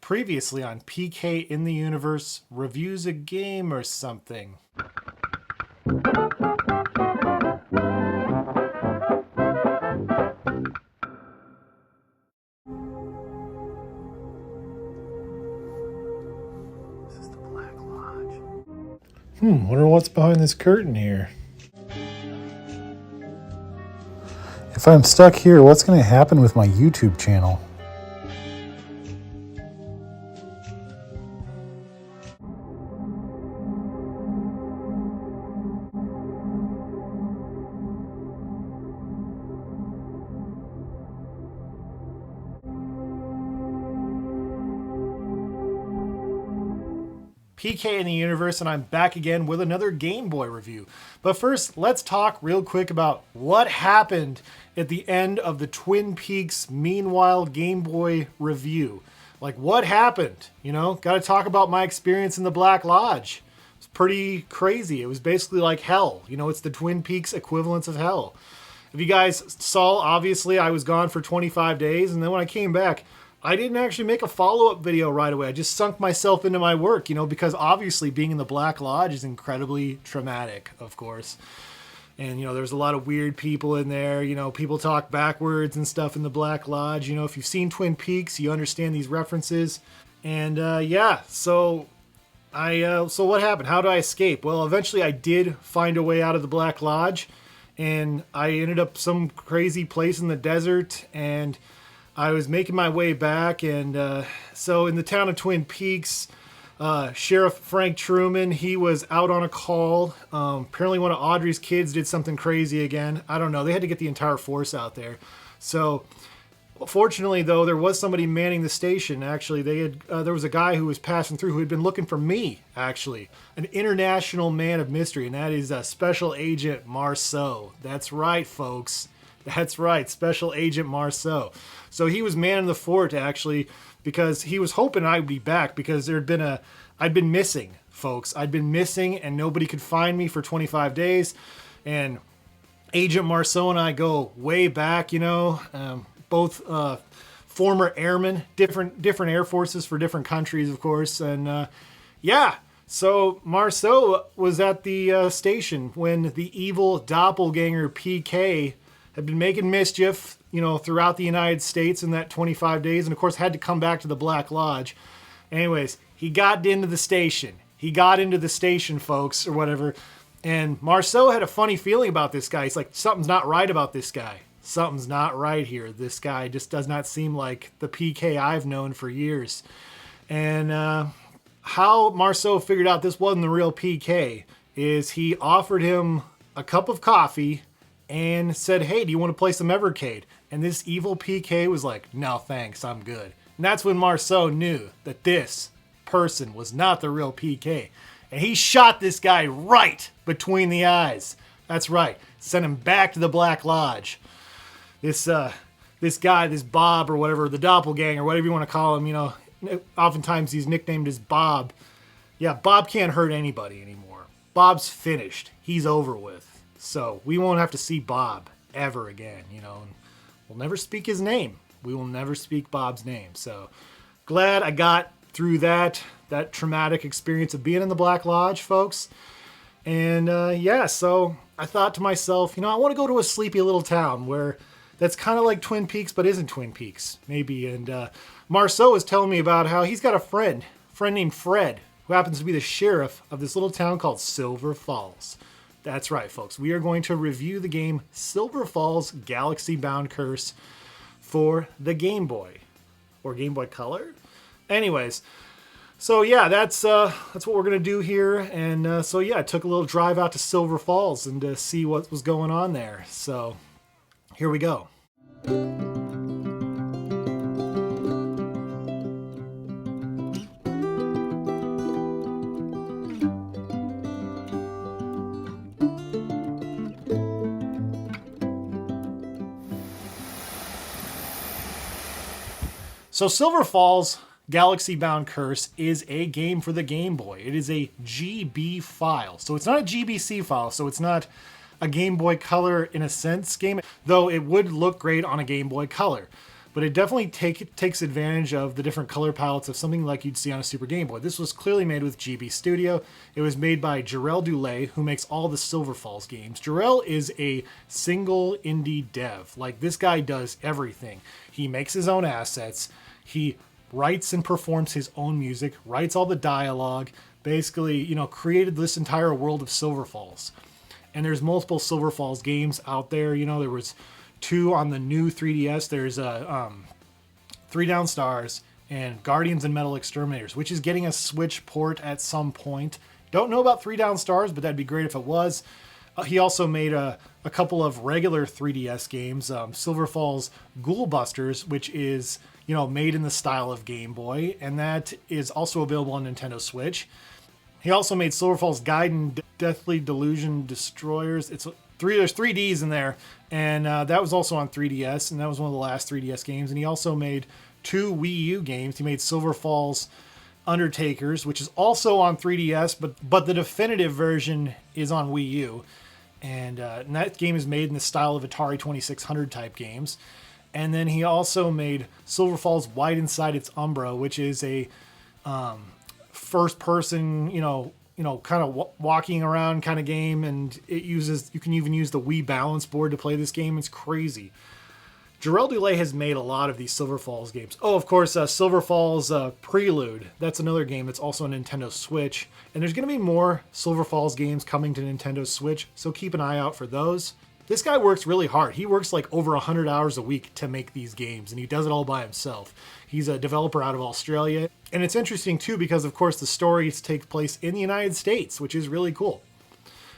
Previously on PK in the Universe reviews a game or something. This is the Black Lodge. Wonder what's behind this curtain here. If I'm stuck here, what's going to happen with my YouTube channel? PK in the Universe, and I'm back again with another Game Boy review. But first, let's talk real quick about what happened at the end of the Twin Peaks Meanwhile Game Boy review. Like, what happened? You know, got to talk about my experience in the Black Lodge. It's pretty crazy. It was basically like hell. You know, it's the Twin Peaks equivalence of hell. If you guys saw, obviously, I was gone for 25 days, and then when I came back, I didn't actually make a follow-up video right away. I just sunk myself into my work, you know, because obviously being in the Black Lodge is incredibly traumatic, of course. And, you know, there's a lot of weird people in there. You know, people talk backwards and stuff in the Black Lodge. You know, if you've seen Twin Peaks, you understand these references. And, yeah, so what happened? How did I escape? Well, eventually I did find a way out of the Black Lodge. And I ended up some crazy place in the desert, and I was making my way back, and so in the town of Twin Peaks, Sheriff Frank Truman, he was out on a call. Apparently one of Audrey's kids did something crazy again. I don't know. They had to get the entire force out there. So fortunately, though, there was somebody manning the station. Actually, there was a guy who was passing through who had been looking for me, actually. An international man of mystery, and that is Special Agent Marceau. That's right, folks. That's right, Special Agent Marceau. So he was manning the fort, actually, because he was hoping I would be back, because I'd been missing, folks. I'd been missing, and nobody could find me for 25 days. And Agent Marceau and I go way back, you know, both former airmen, different Air Forces for different countries, of course. And yeah, so Marceau was at the station when the evil doppelganger PK had been making mischief, you know, throughout the United States in that 25 days, and of course had to come back to the Black Lodge. Anyways, he got into the station. He got into the station, folks, or whatever. And Marceau had a funny feeling about this guy. He's like, something's not right about this guy. Something's not right here. This guy just does not seem like the PK I've known for years. And how Marceau figured out this wasn't the real PK is he offered him a cup of coffee and said, hey, do you want to play some Evercade? And this evil PK was like, no, thanks, I'm good. And that's when Marceau knew that this person was not the real PK. And he shot this guy right between the eyes. That's right. Sent him back to the Black Lodge. This guy, this Bob or whatever, the doppelganger, whatever you want to call him, you know, oftentimes he's nicknamed as Bob. Yeah, Bob can't hurt anybody anymore. Bob's finished. He's over with. So we won't have to see Bob ever again, you know. And we'll never speak his name. We will never speak Bob's name. So glad I got through that traumatic experience of being in the Black Lodge, folks. And yeah, so I thought to myself, you know, I want to go to a sleepy little town where that's kind of like Twin Peaks, but isn't Twin Peaks, maybe. And Marceau was telling me about how he's got a friend named Fred, who happens to be the sheriff of this little town called Silver Falls. That's right, folks. We are going to review the game Silver Falls Galaxy Bound Curse for the Game Boy. Or Game Boy Color? Anyways, so yeah, that's what we're going to do here. And so yeah, I took a little drive out to Silver Falls and to see what was going on there. So here we go. So Silver Falls Galaxy Bound Curse is a game for the Game Boy. It is a GB file. So it's not a GBC file, so it's not a Game Boy Color in a sense game, though it would look great on a Game Boy Color. But but it definitely takes advantage of the different color palettes of something like you'd see on a Super Game Boy. This was clearly made with GB Studio. It was made by Jarrell Dulé, who makes all the Silver Falls games. Jarrell is a single indie dev. Like, this guy does everything. He makes his own assets. He writes and performs his own music, writes all the dialogue, basically, created this entire world of Silver Falls. And there's multiple Silver Falls games out there. There was 2 on the new 3DS. There's 3 Down Stars and Guardians and Metal Exterminators, which is getting a Switch port at some point. Don't know about 3 Down Stars, but that'd be great if it was. He also made a couple of regular 3DS games, Silver Falls Ghoul Busters, which is made in the style of Game Boy, and that is also available on Nintendo Switch. He also made Silver Falls Gaiden Deathly Delusion Destroyers. There's 3 Ds in there, and that was also on 3DS, and that was one of the last 3DS games. And he also made 2 Wii U games. He made Silver Falls Undertakers, which is also on 3DS, but the definitive version is on Wii U. And that game is made in the style of Atari 2600 type games. And then he also made Silver Falls Wide Inside Its Umbra, which is a first person, kind of walking around kind of game. And you can even use the Wii balance board to play this game. It's crazy. Jarrell Dulé has made a lot of these Silver Falls games. Oh, of course, Silver Falls Prelude. That's another game that's also on Nintendo Switch. And there's going to be more Silver Falls games coming to Nintendo Switch, so keep an eye out for those. This guy works really hard. He works like over 100 hours a week to make these games, and he does it all by himself. He's a developer out of Australia. And it's interesting, too, because, of course, the stories take place in the United States, which is really cool.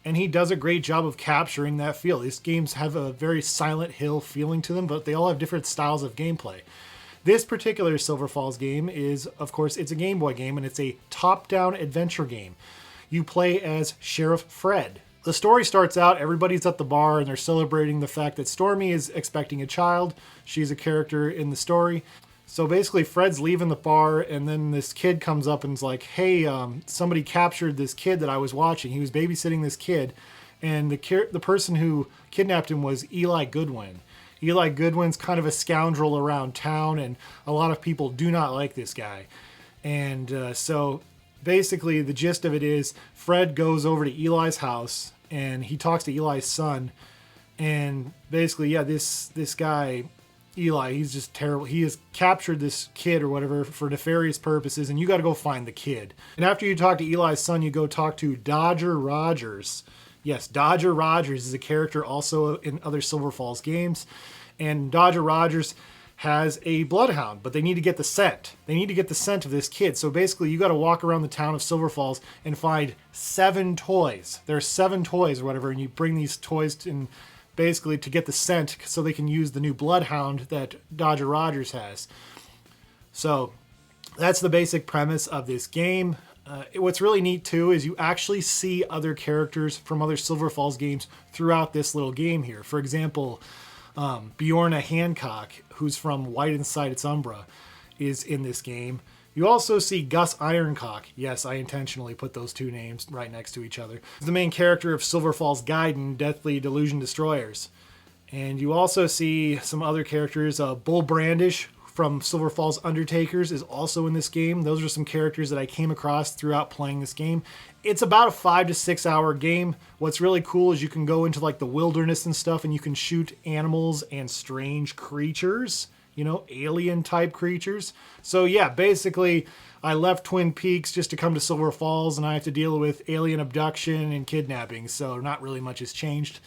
And he does a great job of capturing that feel. These games have a very Silent Hill feeling to them, but they all have different styles of gameplay. This particular Silver Falls game is, of course, it's a Game Boy game, and it's a top-down adventure game. You play as Sheriff Fred. The story starts out, everybody's at the bar, and they're celebrating the fact that Stormy is expecting a child. She's a character in the story. So basically, Fred's leaving the bar, and then this kid comes up and is like, hey, somebody captured this kid that I was watching. He was babysitting this kid, and the person who kidnapped him was Eli Goodwin. Eli Goodwin's kind of a scoundrel around town, and a lot of people do not like this guy. And so basically, the gist of it is Fred goes over to Eli's house, and he talks to Eli's son, and basically, this guy, Eli, he's just terrible. He has captured this kid or whatever for nefarious purposes, and you got to go find the kid. And after you talk to Eli's son, you go talk to Dodger Rogers. Yes, Dodger Rogers is a character also in other Silver Falls games, and Dodger Rogers has a bloodhound, but they need to get the scent. They need to get the scent of this kid. So basically, you got to walk around the town of Silver Falls and find 7 toys. There are 7 toys or whatever, and you bring these toys in basically to get the scent so they can use the new bloodhound that Dodger Rogers has. So that's the basic premise of this game. What's really neat too is you actually see other characters from other Silver Falls games throughout this little game here. For example, Bjorna Hancock, who's from Wide Inside Its Umbra, is in this game. You also see Gus Ironcock. Yes, I intentionally put those 2 names right next to each other. He's the main character of Silver Falls Gaiden Deathly Delusion Destroyers. And you also see some other characters. Bull Brandish from Silver Falls Undertakers is also in this game. Those are some characters that I came across throughout playing this game. It's about a 5 to 6 hour game. What's really cool is you can go into like the wilderness and stuff, and you can shoot animals and strange creatures. Alien type creatures. So yeah, basically I left Twin Peaks just to come to Silver Falls, and I have to deal with alien abduction and kidnapping. So not really much has changed,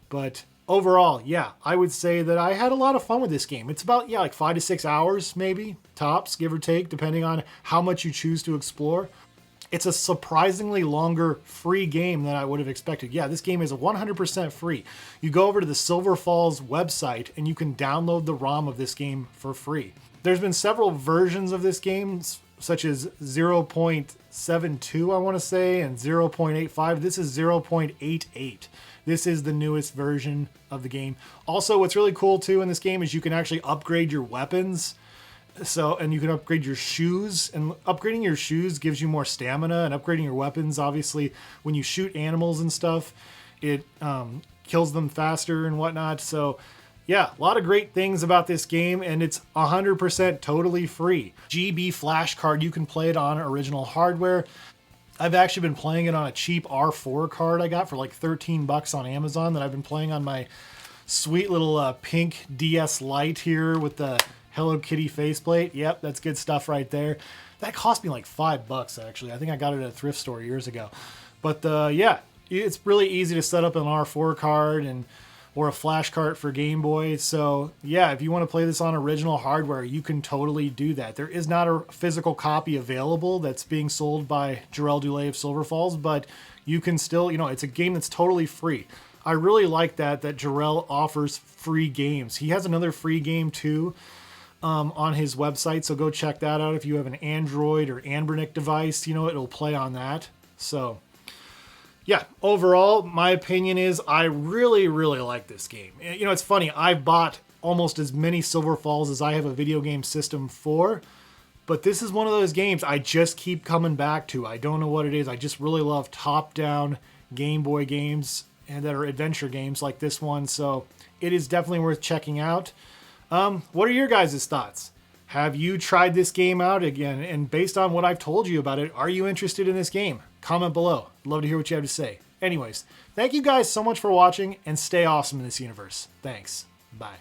but overall, yeah, I would say that I had a lot of fun with this game. It's about, like 5 to 6 hours, maybe tops, give or take, depending on how much you choose to explore. It's a surprisingly longer free game than I would have expected. Yeah, this game is 100% free. You go over to the Silver Falls website and you can download the ROM of this game for free. There's been several versions of this game, such as 0.72, I want to say, and 0.85. This is 0.88. This is the newest version of the game. Also, what's really cool too in this game is you can actually upgrade your weapons. And you can upgrade your shoes, and upgrading your shoes gives you more stamina, and upgrading your weapons, obviously, when you shoot animals and stuff, it kills them faster and whatnot. So yeah, a lot of great things about this game, and it's 100% totally free. GB flash card, you can play it on original hardware. I've actually been playing it on a cheap R4 card I got for like 13 bucks on Amazon that I've been playing on my sweet little pink DS Lite here with the Hello Kitty faceplate. Yep, that's good stuff right there. That cost me like $5 actually. I think I got it at a thrift store years ago. But yeah, it's really easy to set up an R4 card or a flash cart for Game Boy. So yeah, if you want to play this on original hardware, you can totally do that. There is not a physical copy available that's being sold by Jarrell Dulé of Silver Falls, but you can still, it's a game that's totally free. I really like that Jarrell offers free games. He has another free game too on his website, so go check that out. If you have an Android or Anbernic device, it'll play on that. So yeah, overall, my opinion is I really, really like this game. It's funny, I've bought almost as many Silver Falls as I have a video game system for, but this is one of those games I just keep coming back to. I don't know what it is. I just really love top-down Game Boy games and that are adventure games like this one, so it is definitely worth checking out. What are your guys' thoughts? Have you tried this game out again? And based on what I've told you about it, are you interested in this game? Comment below. Love to hear what you have to say. Anyways, thank you guys so much for watching, and stay awesome in this universe. Thanks. Bye.